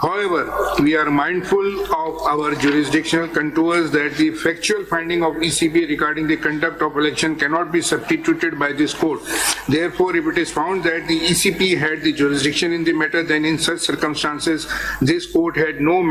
However, we are mindful of our jurisdictional contours that the factual finding of ECB regarding the conduct of election cannot be substituted by this court. Therefore, if it is found that the ECB had the jurisdiction in the matter, then in such circumstances, this court had no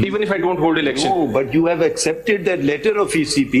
even if I don't hold election. No, but you have accepted that letter of ECP.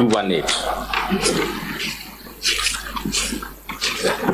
218।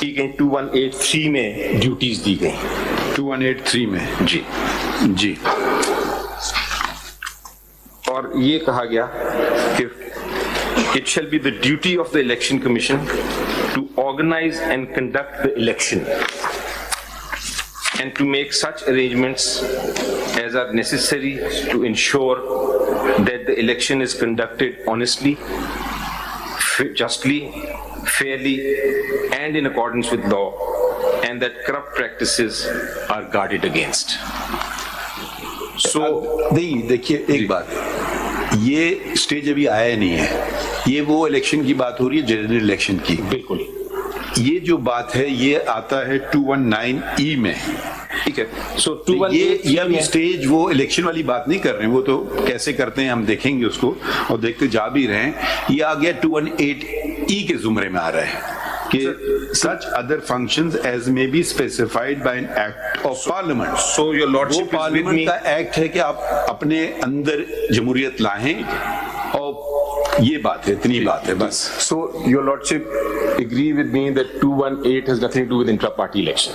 کی گئی 2183 میں duties دی گئی. 2183 میں جی جی. اور یہ کہا گیا کہ it shall be the duty of the election commission to organize and conduct the election and to make such arrangements as are necessary to ensure that the election is conducted honestly, justly, fairly and in accordance with law, and that corrupt practices are guarded against. So نہیں دیکھیے ایک بات, یہ stage ابھی آیا نہیں ہے, یہ وہ الیکشن کی بات ہو رہی ہے, جنرل الیکشن کی. بالکل یہ جو بات ہے یہ آتا ہے 219E میں. ٹھیک ہے. سو یہ ابھی اسٹیج وہ الیکشن والی بات نہیں کر رہے ہیں, وہ تو کیسے کرتے ہیں ہم دیکھیں گے اس کو, اور دیکھتے جا بھی رہے ہیں. یہ آ گیا 218E کے زمرے میں آ رہا ہے کہ such other functions as may be specified by an act of parliament. So your وہ lordship is with parliament me. کا ایکٹ ہے کہ آپ اپنے اندر جمہوریت لائیں, اور یہ بات ہے, اتنی بات ہے بس. So your lordship agree with me that 218 has nothing to do with intra-party election.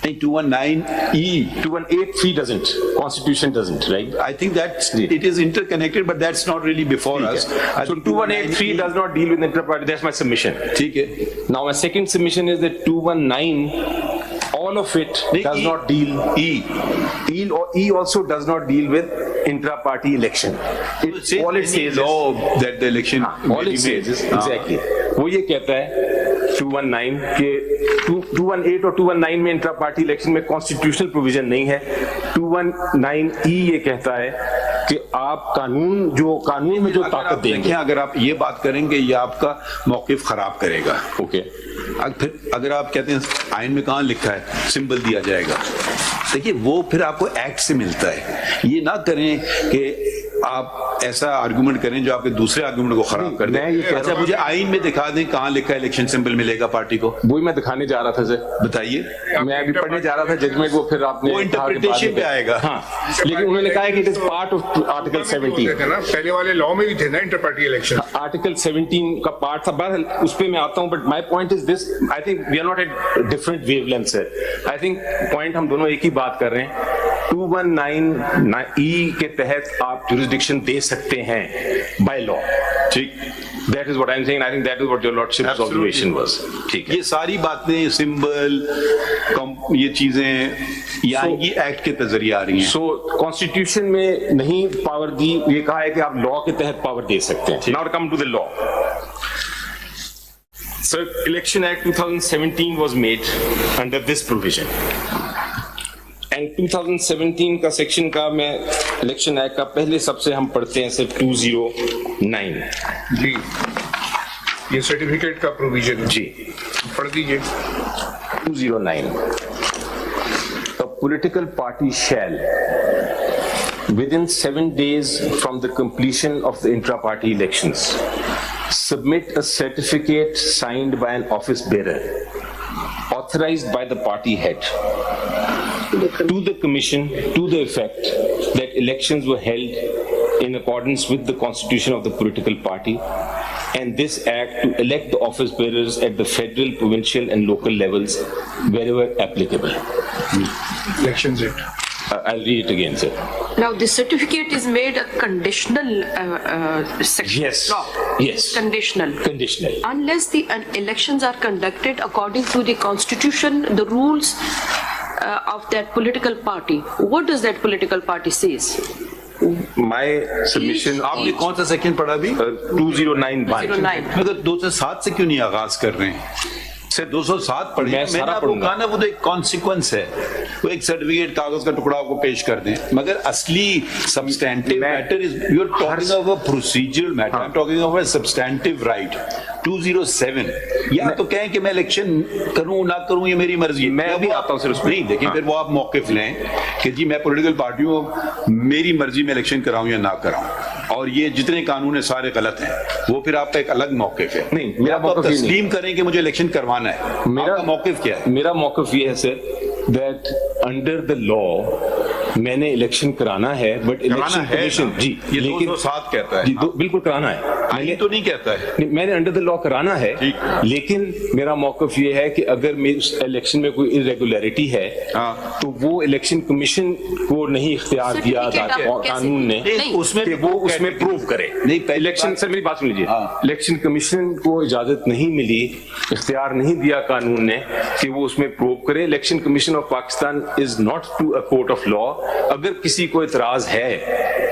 نہیں 219E 2183 doesn't. Constitution doesn't, right? I think that it is interconnected, but that's not really before us. I So think 2183 does not deal with intra-party. That's my submission. ٹھیک ہے. Now my second submission is that 219, all of it does not deal. E also does not deal with intra-party election. All it says is law that the election all it says is exactly. وہ یہ کہتا ہے 219 کہ 218 اور 219 میں intra party election میں constitutional provision نہیں ہے. 219E یہ کہتا ہے کہ آپ قانون میں جو طاقت دیں گے. اگر آپ یہ بات کریں گے یہ آپ کا موقف خراب کرے گا. اوکے. پھر اگر آپ کہتے ہیں آئین میں کہاں لکھا ہے سمبل دیا جائے گا, دیکھیے وہ پھر آپ کو ایکٹ سے ملتا ہے. یہ نہ کریں کہ آپ ایسا آرگومنٹ کریں جو آپ کے دوسرے آرگومنٹ کو خراب کر دیں. اچھا مجھے آئین میں دکھا دیں کہاں لکھا ہے الیکشن سمبل ملے گا پارٹی کو. وہی میں دکھانے جا رہا تھا سر. بتائیے. میں ابھی پڑھنے جا رہا تھا ججمنٹ, وہ پھر آپ نے وہ انٹرپریٹیشن پہ آئے گا. ہاں لیکن انہوں نے کہا کہ it is part of article 17. پہلے والے لا میں بھی تھے نا انٹر پارٹی الیکشن. آرٹیکل 17 کا پارٹ تھا. بہرحال اس پہ میں آتا ہوں, but my point is this. I think we are not at different wavelength sir. I think point ہم دونوں ایک ہی بات کر رہے ہیں. 219E کے تحت آپ جورسڈکشن دے سکتے ہیں بائی لا. ٹھیک. That is what I'm saying. I think that is what your lordship's observation was. ٹھیک ہے. یہ ساری باتیں سمبل یہ چیزیں یہاں کی ایکٹ کے ذریعے آ رہی ہیں. سو کانسٹیٹیوشن میں نہیں پاور دی, یہ کہا ہے کہ آپ لا کے تحت پاور دے سکتے ہیں. Now come to the law. Sir, Election Act 2017 was made under this provision. And 2017 کا سیکشن کا میں الیکشن ایکٹ کا پہلے سب سے ہم پڑھتے ہیں صرف 209. جی یہ سرٹیفکیٹ کا پروویژن ہے. جی پڑھ دیجیے. 209. A political party shall, within 7 days from the completion of the intra-party elections, submit a certificate signed by an office bearer, authorized by the party head, to the commission to the effect that elections were held in accordance with the constitution of the political party, and this act to elect the office bearers at the federal, provincial and local levels wherever applicable. Elections Act. I'll read it again, sir. Now, the certificate is made a conditional section. Yes. Law. Yes. Conditional. Conditional. Unless the elections are conducted according to the constitution, the rules of that political party. What does that political party says? My submission. آپ نے کون سا section پڑھا ابھی؟ 209. 209. مگر 207 سے کیوں نہیں آغاز کر رہے ہیں؟ سے 207 پڑھیں. میں نے آپ کو کہا نا وہ تو ایک کانسیکوینس ہے, وہ ایک سرٹیفکیٹ کاغذ کا ٹکڑا آپ کو پیش کر دیں, مگر اصلی substantive matter as you are talking of a procedural matter, I am talking of a substantive right. 207 یا تو کہیں کہ میں الیکشن کروں نہ کروں یہ میری مرضی ہے. میں ابھی آتا ہوں صرف اس نہیں دیکھیں, پھر وہ آپ موقف لیں کہ جی میں پولیٹیکل پارٹی ہوں, میری مرضی میں الیکشن کراؤں یا نہ کراؤں, اور یہ جتنے قانون ہیں سارے غلط ہیں. وہ پھر آپ کا ایک الگ موقف ہے. نہیں, میرا موقف تسلیم کریں کہ مجھے الیکشن کروانا ہے. میرا موقف کیا ہے؟ میرا موقف یہ ہے سر that under the law میں نے الیکشن کرانا ہے بٹ الیکشن کمیشن جی یہ لیکن 207 کہتا ہے جی بالکل کرانا ہے آئین تو نہیں کہتا ہے میں نے انڈر دا لا کرانا ہے لیکن میرا موقف یہ ہے کہ اگر اس الیکشن میں کوئی irregularity ہے تو وہ الیکشن کمیشن کو نہیں اختیار دیا قانون نے اس میں کہ وہ اس میں پروو کرے. نہیں الیکشن سر میری بات سن لیجیے, الیکشن کمیشن کو اجازت نہیں ملی, اختیار نہیں دیا قانون نے کہ وہ اس میں پروو کرے. Election commission of Pakistan is not to a court of law. اگر کسی کو اعتراض ہے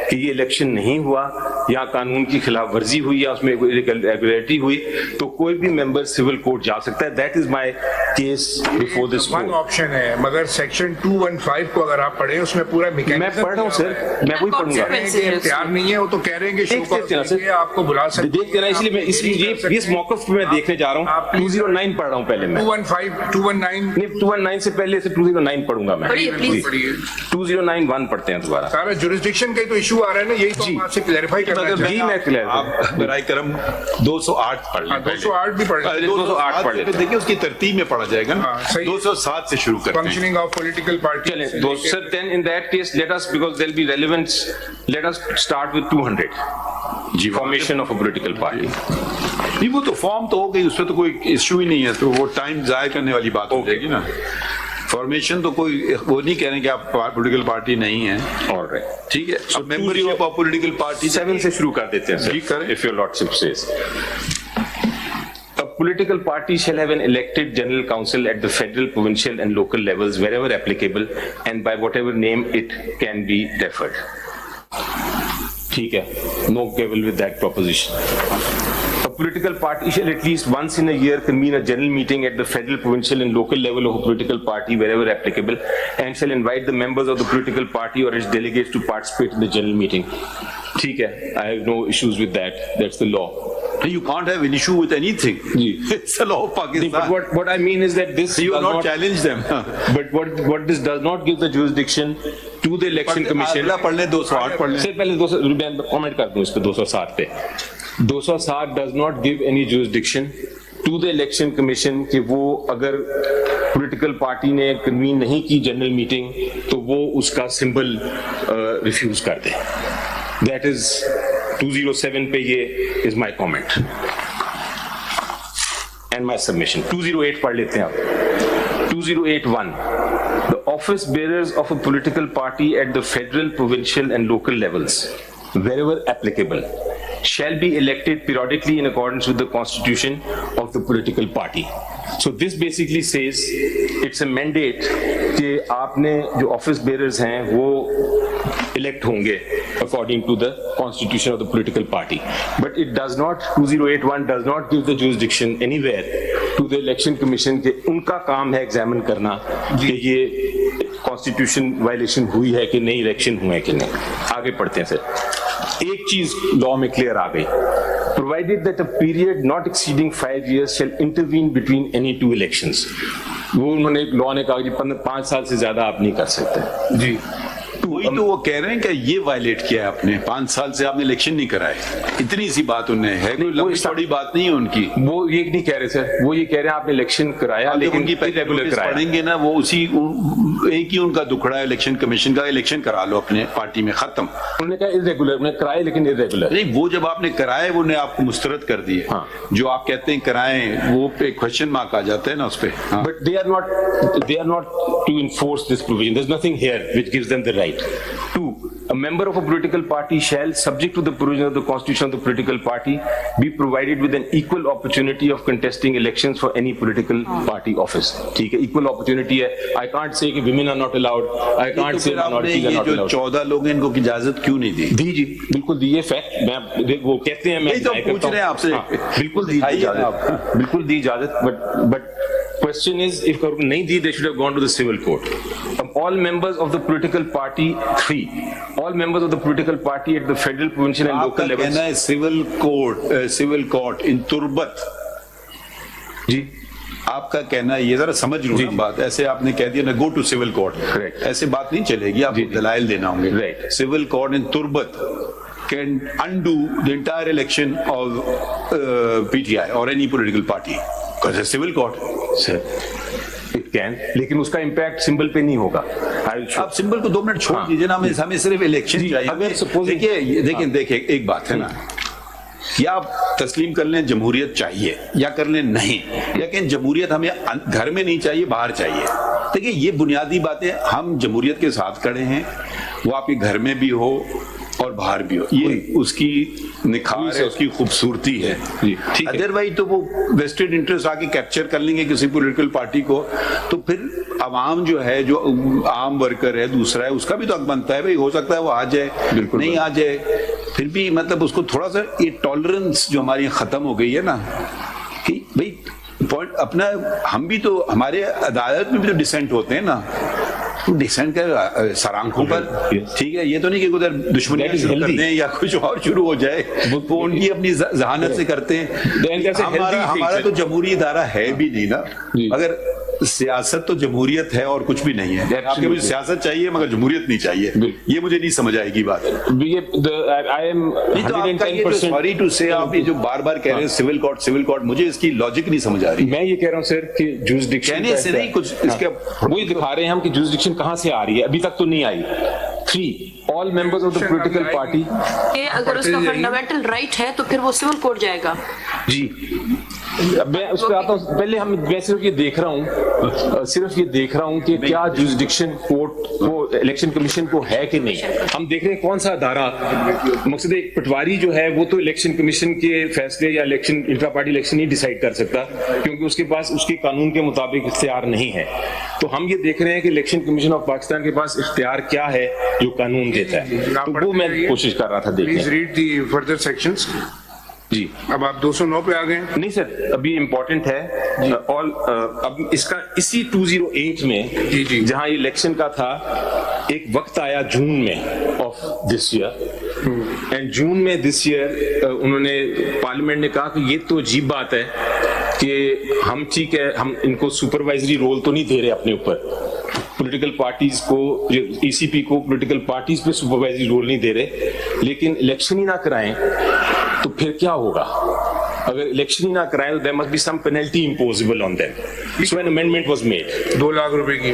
کہ یہ الیکشن نہیں ہوا یا قانون کی خلاف ورزی ہوئی یا اس میں کوئی irregularity ہوئی تو کوئی بھی ممبر سول کورٹ جا سکتا ہے. That is my case before this one court. Option ہے, مگر سیکشن 215 کو اگر آپ پڑھیں اس میں پورا میں پڑھ رہا ہوں سر, میں وہی پڑھوں گا. اختیار نہیں ہے, وہ تو کہہ رہے ہیں کہ آپ کو بلا سکتے دیکھتے ہیں, اس لیے میں اس موقف میں دیکھنے جا رہا ہوں. 209 پڑھ رہا ہوں پہلے میں, 219 سے پہلے سے 209 پڑھوں گا میں. 2091 پڑھتے ہیں دوبارہ. سارا جورسڈکشن کا تو ایشو آ رہا ہے نا, یہی تو ہم آپ سے کلیریفائی کرنا چاہتے ہیں. جی میں کلیئر آپ برائے کرم 208 پڑھ لیں. 208 بھی پڑھ لیں. 208 پڑھ لیتے ہیں. دیکھیں اس کی ترتیب میں پڑھا جائے گا نا. 207 سے شروع کرتے ہیں. Functioning of political party. چلیں سر, then in that case let us, because there will be relevance, let us start with 200. G formation of a political party. نہیں وہ تو فارم تو ہو گئی, اس پہ تو کوئی ایشو ہی نہیں ہے, تو وہ ٹائم ضائع کرنے والی بات ہو جائے گی نا. فارمیشن تو کوئی وہ نہیں کہہ رہے کہ آپ پولیٹیکل پارٹی نہیں ہیں. ٹھیک ہے, اب ممبرشپ آف پولیٹیکل پارٹی 7 سے شروع کر دیتے ہیں سر. جی کریں. If your lordship says. A political party shall have an elected general council at the federal, provincial and local levels wherever applicable and by whatever name it can be referred. ٹھیک ہے, no quibble with that proposition. A political party shall at least once in a year convene a general meeting at the federal, provincial and local level of a political party wherever applicable and shall invite the members of the political party or its delegates to participate in the general meeting. ٹھیک ہے, I have no issues with that. That's the law. You can't have an issue with anything. It's the law of Pakistan. But what I mean is that this You does will not challenge them. But what this does not give the jurisdiction to the election commission. اگلا پڑھ لیں 208 پڑھ لیں. سے پہلے میں comment کر دوں اس پہ 207 پہ. 207 does not give any jurisdiction to the election commission کہ وہ اگر پولیٹیکل پارٹی نے کنوین نہیں کی جنرل میٹنگ تو وہ اس کا سمبل ریفیوز کر دے. That is 207 پہ یہ is my comment and my submission. 208 پڑھ لیتے ہیں آپ. 2081 The office bearers of a political party at the federal, provincial and local levels wherever applicable shall be elected periodically in accordance with the constitution of the political party. So this basically says it's a mandate کہ آپ نے جو office bears ہیں وہ elect ہوں گے according to the constitution of the political party. But it does not, 2081 does not give the jurisdiction anywhere to the election commission کہ ان کا کام ہے ایگزامن کرنا کہ یہ constitution violation ہوئی ہے کہ نہیں, الیکشن ہوئے کہ نہیں. آگے پڑھتے ہیں سر. ایک چیز لاء میں کلیئر آ گئی. Provided that a period not exceeding 5 years shall intervene between any two elections. وہ انہوں نے لاء نے کہا کہ 5 سال سے زیادہ آپ نہیں کر سکتے. جی وہی تو وہ کہہ رہے ہیں کہ یہ وائلیٹ کیا ہے آپ نے, 5 سال سے آپ نے الیکشن نہیں کرائے. اتنی سی بات انہیں ہے, کوئی لمبی چوڑی بات نہیں ہے ان کی. وہ یہ نہیں کہہ رہے سر, وہ یہ کہہ رہے ہیں آپ نے الیکشن کرایا لیکن ان کی ریگولر کرایا. پڑھیں گے نا وہ اسی ایک ہی ان کا دکھڑا ہے الیکشن کمیشن کا, الیکشن کرا لو اپنے پارٹی میں, ختم. انہوں نے کہا ارریگولر, انہوں نے کرائے لیکن ارریگولر. نہیں وہ جب آپ نے کرائے وہ نے آپ کو مسترد کر دیے. جو آپ کہتے ہیں کرائیں وہ پہ کوشچن مارک آ جاتا ہے نا اس پہ. But they are not to enforce this provision. There's nothing here which gives them the right. 2, a member of a political party shall, subject to the provision of the constitution of the political party, be provided with an equal opportunity of contesting elections for any political party office. ٹھیک ہے, equal opportunity ہے. I can't say کہ women are not allowed. I can't say minorities are not جو allowed. 14 لوگ ہیں ان کو اجازت کیوں نہیں دی؟ دی جی بالکل دی, یہ فیکٹ میں وہ کہتے ہیں, میں پوچھ رہے ہیں آپ سے. بالکل دی اجازت, بالکل دی اجازت. But question is, if نہیں دی, they should have gone to the civil court. All members of the political party, 3, all members of the political party at the federal, provincial and local levels. کہنا ہے civil court in تربت. جی آپ کا کہنا ہے, یہ ذرا سمجھ لوں نا بات, ایسے آپ نے کہہ دیا نا گو ٹو سول کورٹ, ایسے بات نہیں چلے گی, آپ کو دلائل دینا ہوں گے. Civil court in Turbat can undo the entire election of PTI or any political party because it's a civil court. Sir, it can, لیکن اس کا امپیکٹ سمبل پہ نہیں ہوگا. آپ سمبل کو 2 منٹ چھوڑ دیجیے نا, ہمیں صرف الیکشن چاہیے. دیکھیں ایک بات ہے نا, یا آپ تسلیم کر لیں جمہوریت چاہیے یا کر لیں نہیں, لیکن جمہوریت ہمیں گھر میں نہیں چاہیے, باہر چاہیے. دیکھیں یہ بنیادی باتیں, ہم جمہوریت کے ساتھ کھڑے ہیں, وہ آپ کے گھر میں بھی ہو اور باہر بھی ہو, یہ اس کی نکھار ہے, اس کی خوبصورتی ہے. ادروائز تو وہ ویسٹڈ انٹرسٹ آ کے کیپچر کر لیں گے کسی پولیٹیکل پارٹی کو, تو پھر عوام جو ہے, جو عام ورکر ہے دوسرا ہے, اس کا بھی تو حق بنتا ہے بھائی, ہو سکتا ہے وہ آ جائے نہیں آ جائے, پھر بھی مطلب اس کو تھوڑا سا یہ ٹالرنس جو ہماری ختم ہو گئی ہے نا, کہ بھائی پوائنٹ اپنا, ہم بھی تو ہمارے عدالت میں بھی تو ڈسینٹ ہوتے ہیں نا, ڈسینٹ کا سرآنکھوں پر, ٹھیک ہے, یہ تو نہیں کہ ادھر دشمنی شروع کر دیں یا کچھ اور شروع ہو جائے, وہ ان کی اپنی ذہانت سے کرتے ہیں. ہمارا تو جمہوری ادارہ ہے بھی نہیں نا, اگر سیاست تو جمہوریت ہے اور کچھ بھی نہیں ہے. آپ کے مجھے سیاست چاہیے مگر جمہوریت نہیں چاہیے, یہ مجھے نہیں سمجھ آئے گی بات. سوری ٹو سے آپ یہ جو بار بار کہہ رہے ہیں سول کورٹ, مجھے اس کی لاجک نہیں سمجھ آ رہی. میں یہ کہہ رہا ہوں سر کہ جورسڈکشن کہنے سے نہیں, کچھ اس کے وہی دکھا رہے ہیں ہم کہ جورسڈکشن کہاں سے آ رہی ہے, ابھی تک تو نہیں آئی. 3 all members of the political party. اگر اس کا فنڈامنٹل رائٹ ہے تو پھر وہ سول کورٹ جائے گا. جی میں اس پہ آتا ہوں, پہلے میں صرف یہ دیکھ رہا ہوں کہ کیا جورسڈکشن کورٹ کو, الیکشن کمیشن کو ہے کہ نہیں. ہم دیکھ رہے ہیں کون سا ادارہ, مقصد ایک پٹواری جو ہے وہ تو الیکشن کمیشن کے فیصلے یا الیکشن انٹرا پارٹی الیکشن نہیں ڈیسائیڈ کر سکتا, کیونکہ اس کے پاس اس کے قانون کے مطابق اختیار نہیں ہے. تو ہم یہ دیکھ رہے ہیں کہ الیکشن کمیشن آف پاکستان کے پاس اختیار کیا ہے جو قانون دیتا ہے, تو وہ میں کوشش کر رہا تھا دیکھنے. Please read the further sections. جی اب آپ 209 پہ آ گئے. نہیں سر, ابھی امپورٹنٹ ہے, اب اس کا اسی 208 میں جہاں الیکشن کا تھا, ایک وقت آیا جون میں آف دس ایئر, اینڈ جون میں دس ایئر انہوں نے پارلیمنٹ نے کہا کہ یہ تو عجیب بات ہے کہ ہم ٹھیک ہے, ہم ان کو سپروائزری رول تو نہیں دے رہے اپنے اوپر, پولیٹیکل پارٹیز کو, ای سی پی کو پولیٹیکل پارٹیز پہ سپروائزری رول نہیں دے رہے, لیکن الیکشن ہی نہ کرائیں تو پھر کیا ہوگا. اگر الیکشن ہی نہ کرائیں تو there must be some penalty imposable on them. So an amendment was made. 2 lakh روپے کی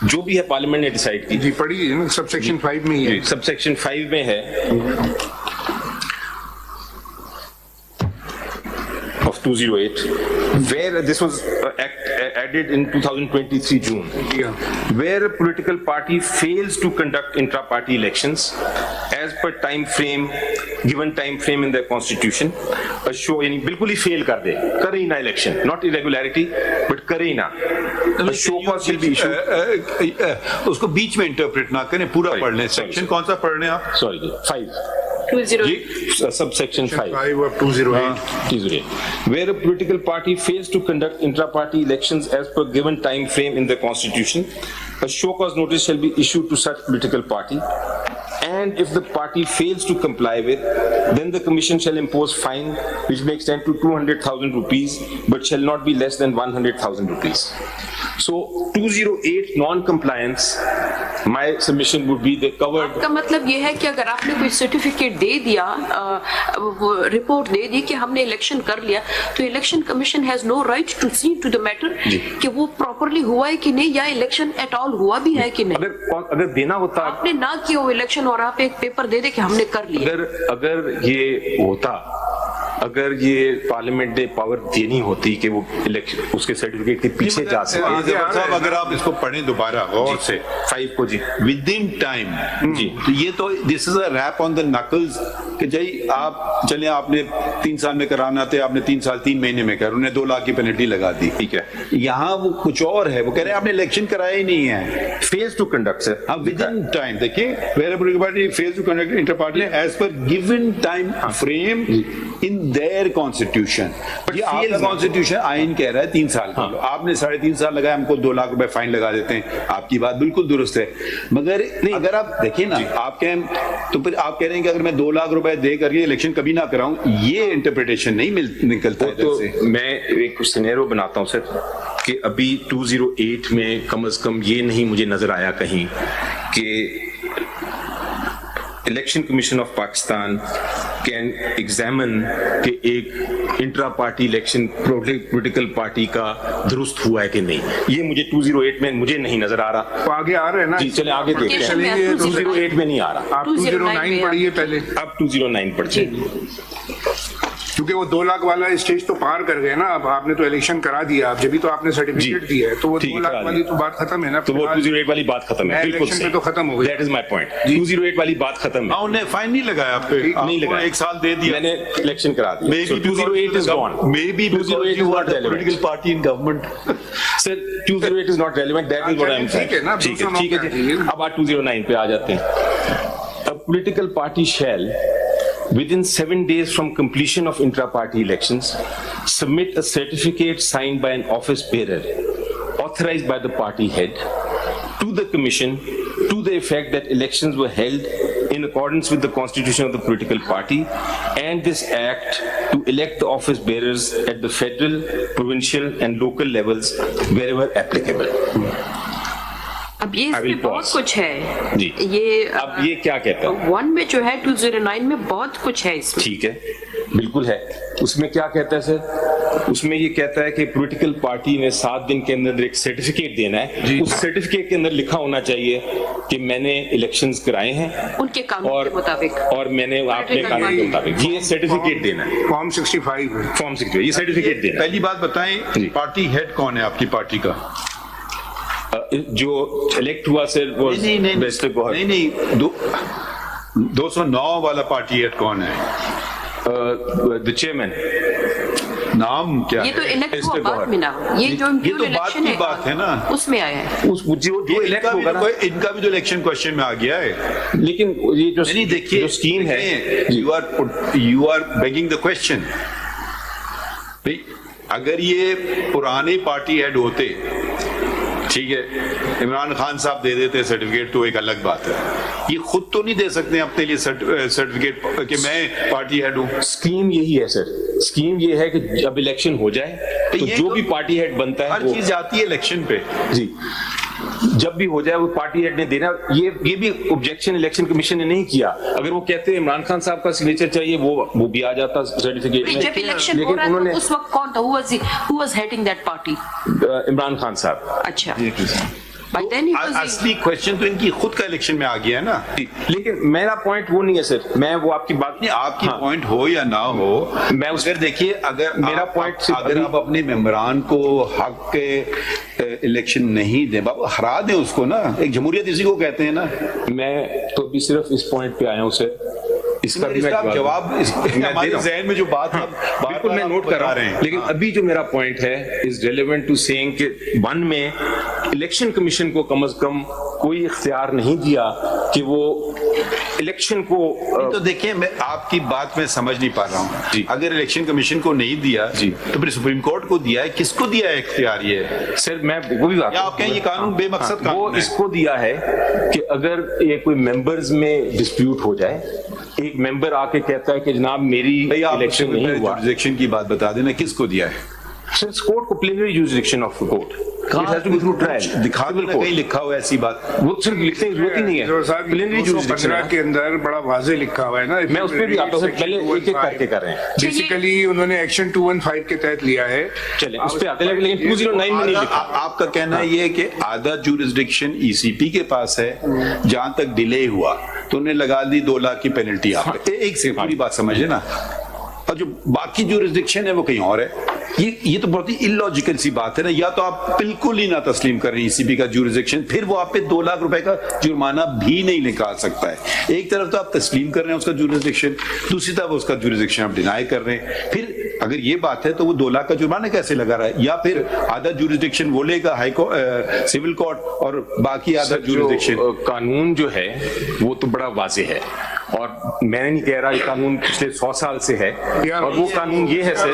جو بھی ہے پارلیمنٹ نے ڈیسائیڈ کی. جی پڑھی ہے, سب سیکشن 5 میں ہی ہے. سب سیکشن 5 میں ہے of 208, where this was added in 2023 June, where a political party fails to conduct intra-party elections as per given time frame in their constitution, یعنی بالکل ہی فیل کر دے, کرے ہی نہ الیکشن, not irregularity but کرے ہی نہ, اس کو بیچ میں انٹرپریٹ نہ کریں, پورا پڑھ لیں. سیکشن کون سا پڑھ رہے ہیں آپ؟ Sorry 5 sub section 5 of 208. Where a political party fails to conduct intra-party elections as per given time frame in the constitution, a show cause notice shall be issued to such political party, and if the party fails to comply with, then the commission shall impose fine which may extend to 200,000 rupees but shall not be less than 100,000 rupees. So 208 non-compliance, my submission would be they covered. آپ کا مطلب یہ ہے کہ اگر آپ نے کوئی سرٹیفکیٹ دے دیا, رپورٹ دے دی کہ ہم نے الیکشن کر لیا, تو election commission has no right to see to the matter کہ وہ پراپرلی ہوا ہے کہ نہیں, یا الیکشن ایٹ آل ہوا بھی ہے کہ نہیں. اگر دینا ہوتا, آپ نے نہ کیا وہ الیکشن اور آپ ایک پیپر دے دے کہ ہم نے کر لیا. اگر یہ ہوتا, اگر یہ پارلیمنٹ نے پاور دینی ہوتی کہ وہ اس کے سرٹیفکیٹ کے پیچھے جا سکے. صاحب اگر آپ اس کو پڑھیں دوبارہ غور سے 5 کو, جی ود ان ٹائم, جی یہ تو دس از اے ریپ آن دا نکلز کہ جی آپ چلیں, آپ نے 3 سال میں کرانا تھے, آپ نے 3 سال 3 مہینے میں کر, انہیں 2 لاکھ کی پینلٹی لگا دی. ٹھیک ہے, یہاں وہ کچھ اور ہے, وہ کہہ رہے ہیں آپ نے الیکشن کرایا ہی نہیں ہے. فیلز ٹو کنڈکٹ سر, ہاں ود ان ٹائم, دیکھیں where political party fails to conduct inter party as per given time frame in their constitution. یہ آپ کا کانسٹیٹیوشن آئین کہہ رہا ہے 3 سال کا, آپ نے 3.5 سال لگایا, ہم کو 2 لاکھ روپے فائن لگا دیتے ہیں. آپ کی بات بالکل درست ہے, مگر اگر آپ دیکھیں نا, آپ کہیں تو پھر آپ کہہ رہے ہیں کہ اگر میں 2 لاکھ روپے دے کر کے الیکشن کبھی نہ کراؤں, یہ انٹرپریٹیشن نہیں نکلتا ادھر سے. میں ایک سینیرو بناتا ہوں سر کہ ابھی 208 میں کم از کم یہ نہیں مجھے نظر آیا کہیں کہ election commission of Pakistan can examine کہ ایک intra party election political party کا درست ہوا ہے کہ نہیں. یہ مجھے 208 میں مجھے نہیں نظر آ رہا. تو آگے آ رہے ہیں نا. جی چلیں آگے دیکھتے ہیں. 208 میں نہیں آ رہا. آپ 209 پڑھیے پہلے. اب 209 پڑھتے ہیں. کیونکہ وہ 2 لاکھ والا اسٹیج تو پار کر گئے نا. اب آپ نے تو الیکشن کرا دیا, اب جبھی تو آپ نے سرٹیفکیٹ دیا ہے, تو وہ 2 لاکھ والی تو بات ختم ہے نا. تو وہ 208 والی بات ختم ہے. بالکل الیکشن پہ تو ختم ہو گئی. That is my point. 208 والی بات ختم ہے. انہیں فائن نہیں لگایا آپ پہ, نہیں لگایا. 1 سال دے دیا. میں نے الیکشن کرا دیا. So 208 is gone. Maybe 208 is not relevant. political party in government. Sir, 208 is not relevant. That is what I am saying. ٹھیک ہے نا. ٹھیک ہے جی. اب آپ 209 پہ آ جاتے ہیں. A political party shall, within 7 days from completion of intra-party elections, submit a certificate signed by an office bearer authorized by the party head to the commission to the effect that elections were held in accordance with the constitution of the political party, and this act to elect the office bearers at the federal, provincial and local levels wherever applicable. اب یہ اس میں بہت کچھ ہے. جی یہ اب یہ کیا کہتا ہے 1 میں جو ہے 209 میں بہت کچھ ہے اس میں. ٹھیک ہے بالکل ہے. اس میں کیا کہتا ہے سر؟ اس میں یہ کہتا ہے کہ پولیٹیکل پارٹی نے 7 دن کے اندر ایک سرٹیفکیٹ دینا ہے. اس سرٹیفکیٹ کے اندر لکھا ہونا چاہیے کہ میں نے الیکشنز کرائے ہیں ان کے قانون کے مطابق, اور میں نے اپنے قانون کے مطابق یہ سرٹیفکیٹ دینا ہے. فارم 65 فارم 65 یہ سرٹیفکیٹ دینا ہے. پہلی بات بتائیں, پارٹی ہیڈ کون ہے آپ کی پارٹی کا؟ جو الیکٹ ہوا سر وہ بیسٹر گوہر. نہیں 209 والا پارٹی ہیڈ کون ہے؟ the chairman. نام کیا ہے؟ یہ تو الیکٹ ہوا بعد میں نا. یہ جو تو بات کی بات ہے نا, اس میں آیا ہے. جو الیکٹ ہوگا نا, ان کا بھی جو الیکشن کوشچن میں آ گیا ہے. لیکن یہ جو دیکھیے اسکیم ہے, you are begging the question. اگر یہ پرانے پارٹی ہیڈ ہوتے, ٹھیک ہے, عمران خان صاحب دے دیتے سرٹیفکیٹ تو ایک الگ بات ہے. یہ خود تو نہیں دے سکتے اپنے لیے سرٹیفکیٹ کہ میں پارٹی ہیڈ ہوں. اسکیم یہی ہے سر. اسکیم یہ ہے کہ جب الیکشن ہو جائے تو جو بھی پارٹی ہیڈ بنتا ہے ہر چیز جاتی ہے الیکشن پہ. جی جب بھی ہو جائے وہ پارٹی ہیڈ نے دینا. یہ بھی آبجیکشن الیکشن کمیشن نے نہیں کیا. اگر وہ کہتے ہیں عمران خان صاحب کا سگنیچر چاہیے وہ بھی آ جاتا سرٹیفکیٹ میں. جب الیکشن ہو رہا تھا اس وقت کون تھا؟ who was heading that party? Imran Khan صاحب. اچھا, اصلی کوشچن تو ان کی خود کا الیکشن میں آ گیا ہے نا. لیکن میرا پوائنٹ وہ نہیں ہے سر. میں وہ آپ کی بات نہیں, آپ کی پوائنٹ ہو یا نہ ہو, میں اس اگر دیکھیے اگر میرا پوائنٹ اگر آپ اپنے ممبران کو حق کے الیکشن نہیں دیں, ہرا دیں اس کو نا. ایک جمہوریت اسی کو کہتے ہیں نا. میں تو بھی صرف اس پوائنٹ پہ آیا ہوں سر. اس کا بھی جواب ہمارے ذہن میں جو بات بالکل میں نوٹ کر رہا ہوں. لیکن ابھی جو میرا پوائنٹ ہے از ریلیونٹ ٹو سیئنگ کہ 1 میں الیکشن کمیشن کو کم از کم کوئی اختیار نہیں دیا کہ وہ الیکشن کو. تو دیکھیں میں آپ کی بات میں سمجھ نہیں پا رہا ہوں. اگر الیکشن کمیشن کو نہیں دیا تو پھر سپریم کورٹ کو دیا ہے. کس کو دیا ہے اختیار؟ یہ سر میں وہ بھی بات, آپ کہیں یہ قانون بے مقصد قانون وہ اس کو دیا ہے کہ اگر یہ کوئی ممبرز میں ڈسپیوٹ ہو جائے, ایک ممبر آ کے کہتا ہے کہ جناب میری الیکشن نہیں ہوا. جوریسڈکشن کی بات بتا دینا, کس کو دیا ہے؟ سر کورٹ کو plenary jurisdiction of court. It has to go through trial. دکھا دو کہیں لکھا ہوا ہے ایسی بات. وہ صرف لکھنے کی ضرورت ہی نہیں ہے. پلینری جوریسڈکشن کے اندر بڑا واضح لکھا ہوا ہے نا. میں اس پہ بھی آتا ہوں. پہلے ایک ایک کر کے کر رہے ہیں. بیسیکلی انہوں نے ایکشن 215 کے تحت لیا ہے. چلیں اس پہ آتے ہیں, لیکن 209 میں نہیں لکھا. آپ کا کہنا یہ ہے کہ آدھا جوریسڈکشن ای سی پی کے پاس ہے, جہاں تک ڈیلے ہوا تو انہیں لگا دی 2 لاکھ کی پینلٹی. آپ ایک سے پوری بات سمجھے نا. اور جو باقی جوریسڈکشن ہے وہ کہیں اور ہے. یہ تو بہت ہی illogical سی بات ہے نا. یا تو آپ بالکل ہی نہ تسلیم کر رہے ہیں ای سی پی کا جوریسڈکشن, پھر وہ آپ پہ 2 لاکھ روپے کا جرمانہ بھی نہیں نکال سکتا ہے. ایک طرف تو آپ تسلیم کر رہے ہیں اس کا جوریسڈکشن, دوسری طرف اس کا جوریسڈکشن آپ ڈینائی کر رہے ہیں. پھر اگر یہ بات ہے تو وہ 2 لاکھ کا جرمانہ کیسے لگا رہا ہے؟ یا پھر آدھا جوریسڈکشن وہ لے گا ہائی کورٹ, سول کورٹ, اور باقی آدھا جوریسڈکشن. قانون جو ہے وہ تو بڑا واضح ہے. اور میں نہیں کہہ رہا یہ قانون پچھلے 100 سال سے ہے, اور وہ قانون یہ ہے سر,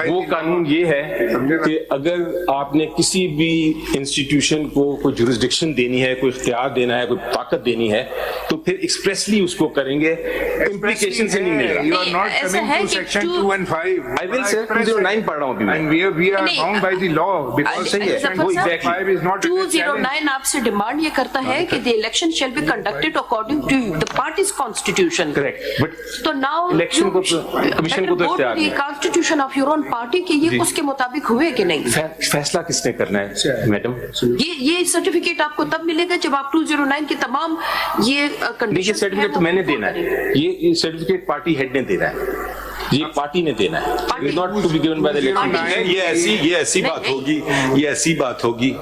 وہ قانون یہ ہے کہ اگر آپ نے کسی بھی انسٹیٹیوشن کو کوئی جورسڈکشن دینی ہے, کوئی اختیار دینا ہے, کوئی طاقت دینی ہے, تو پھر ایکسپریسلی اس کو کریں گے, امپلیکیشن سے نہیں ملے گا. You are not coming to section 2 and 5. I will say 209 پڑھ رہا ہوں ابھی میں. And we are bound by the law because section 5 is not 209 آپ سے ڈیمانڈ یہ کرتا ہے کہ the election shall be conducted according to the party's constitution. Correct. But تو now الیکشن کو کمیشن کو تو اختیار ہے. constitution of your own party کہ یہ اس کے مطابق ہوئے کہ نہیں. فیصلہ کس نے کرنا ہے میڈم؟ یہ سرٹیفکیٹ آپ کو تب ملے گا جب آپ 209 کی تمام یہ دیکھیے سرٹیفکیٹ تو میں نے دینا ہے, یہ سرٹیفکیٹ پارٹی ہیڈ نے دینا ہے, یہ پارٹی نے دینا ہے. It is not to be given by the election. یہ ایسی بات ہوگی, یہ ایسی بات ہوگی,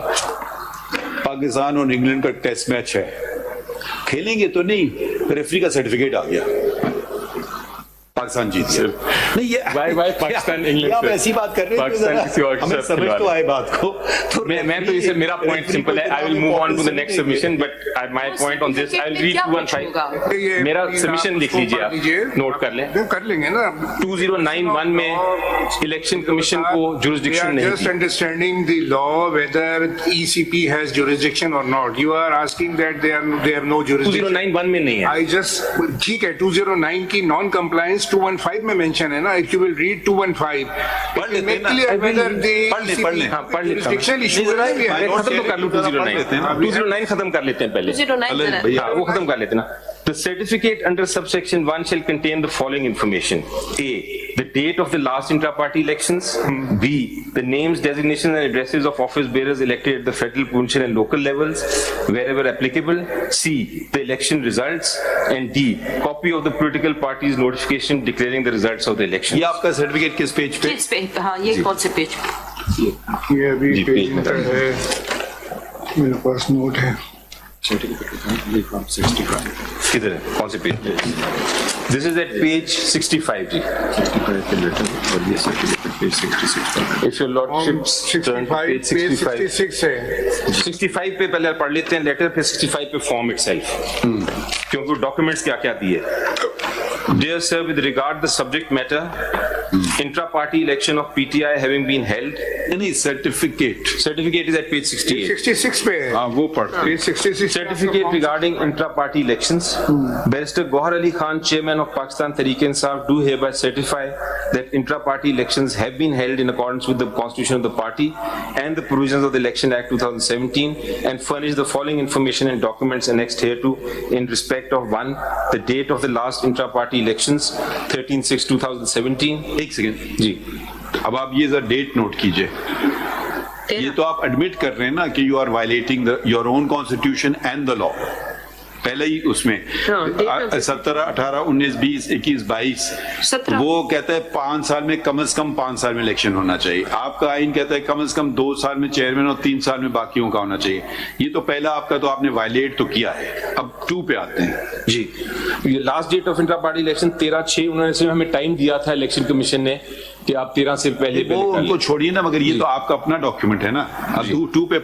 پاکستان اور انگلینڈ کا ٹیسٹ میچ ہے, کھیلیں گے تو نہیں, ریفری کا سرٹیفکیٹ آ گیا, پاکستان جیت گیا. نہیں یہ پاکستان انگلینڈ آپ ایسی بات کر رہے ہیں, ہمیں سمجھ تو آئے بات کو. میں تو اسے میرا پوائنٹ سمپل ہے. I will move on to the next submission, but my point on this, I'll read 215. میرا سبمیشن لکھ لیجیے, آپ نوٹ کر لیں. کر لیں گے نا. 2091 میں الیکشن کمیشن کو jurisdiction نہیں just تھی. understanding the law whether ECP has jurisdiction or not. You are asking that they have no jurisdiction. 2091 میں نہیں ہے. I just ٹھیک ہے 209 کی نان کمپلائنس 215 میں مینشن ہے نا. If you will read 215, it will make clear whether the jurisdiction issue is. میں ختم تو کر لوں 209 ختم کر لیتے ہیں پہلے. 209 ہاں وہ ختم کر لیتے نا. The certificate under subsection 1 shall contain the following information: A, the date of the last intra-party elections. B, the names, designations and addresses of office bearers elected at the federal, provincial and local levels wherever applicable. C, the election results. And D, copy of the political party's notification declaring the results of the election. یہ آپ کا certificate کس page پہ؟ کس پہ؟ ہاں یہ کون سے پیج پہ؟ یہ ابھی پیج نمبر ہے, میرے پاس نوٹ ہے. کدھر ہے, کون سے page? This is at page 65 جی. If your lordship turn to page 65. 66 ہے. 65 پہ پہلے پڑھ لیتے ہیں لیٹر, پھر 65 پہ فارم اٹ سیلف, کیونکہ ڈاکومنٹس کیا کیا دیے. Dear sir, with regard the subject matter, intra-party election of PTI having been held. نہیں certificate, Certificate is at page 68. 66 پہ ہے. ہاں وہ پڑھ. Page 66. Certificate regarding intra-party elections. Barrister Gohar Ali Khan, Chairman of Pakistan Tehreek-e-Insaf, do hereby certify that intra-party elections have been held in accordance with the constitution of the party and the provisions of the Election Act 2017, and furnish the following information and documents annexed hereto in respect of: 1, the date of the last intra-party elections, 13/6/2017. ایک second جی, اب آپ یہ ذرا date note کیجئے. یہ تو آپ admit کر رہے ہیں نا کہ you are violating your own constitution and the law. پہلے ہی اس میں 17 18 19 20 21 22 وہ کہتا ہے 5 سال میں کم از کم 5 سال میں الیکشن ہونا چاہیے. آپ کا آئین کہتا ہے کم از کم 2 سال میں چیئرمین اور 3 سال میں باقیوں کا ہونا چاہیے. یہ تو پہلا آپ کا تو آپ نے وائلیٹ تو کیا ہے. اب 2 پہ آتے ہیں جی. یہ last date of intra party election 13/6 انہوں نے ہمیں ٹائم دیا تھا الیکشن کمیشن نے کہ آپ 13 سے پہلے وہ ان کو چھوڑیے نا, مگر یہ تو آپ کا اپنا ڈاکیومنٹ ہے نا. اب 2 پہ